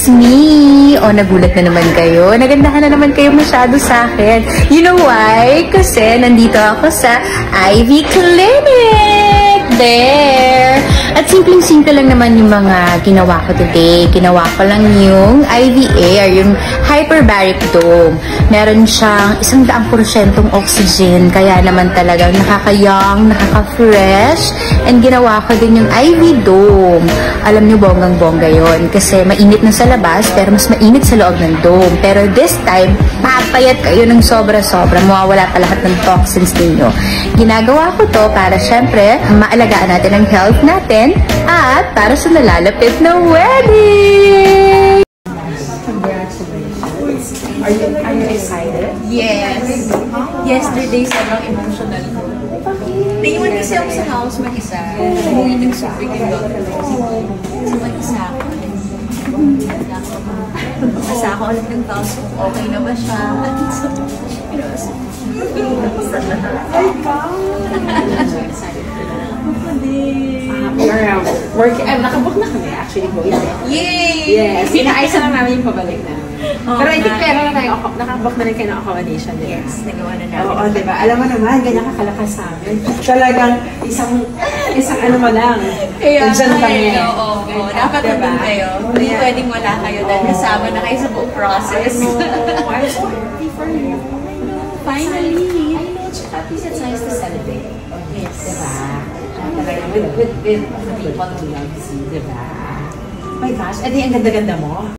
it's me! O, nagulat na naman kayo. Nagandahan na naman kayo masyado sa akin. You know why? Kasi nandito ako sa Ivy Clinic! There! At simpleng-simple lang naman yung mga ginawa ko today. Ginawa ko lang yung Ivy Air, yung hyperbaric dome. Meron siyang 100% oxygen, kaya naman talagang nakaka-young, nakaka-fresh. And ginawa ko din yung Ivy Dome. Alam nyo, bonggang-bongga yun. Kasi mainit na sa labas, pero mas mainit sa loob ng dome. Pero this time, papayat kayo ng sobra-sobra. Mawawala pa lahat ng toxins ninyo. Ginagawa ko to para syempre, maalagaan natin ang health natin at para sa nalalapit na wedding! Are you excited? Yes. Yesterday, sobrang emotional ko. Naiwan kasi ako sa house mag-isa. Umuwi ng subig yung daughter ko. Kasi mag-isa ako. Nasa ako ulit ng house. Okay na ba siya? At so, Ay, God! Nakabook na kami actually po. Yay! Yes, pinaayos na namin yung pabalik na. Pero I think meron na tayo, nakabook na rin kayo ng accommodation. Yes, nagawa na namin. Oo, diba? Alam mo naman, ganyan kakalakas sa amin. Talagang isang ano mo lang. Diyan kami. Oo, dapat nandun kayo. Hindi pwedeng wala kayo dahil kasama na kayo sa buong process. I'm so happy for you. Finally! I know, at least it's nice to celebrate. Yes. Diba? With the people who love you, diba? My gosh, edi ang ganda-ganda mo.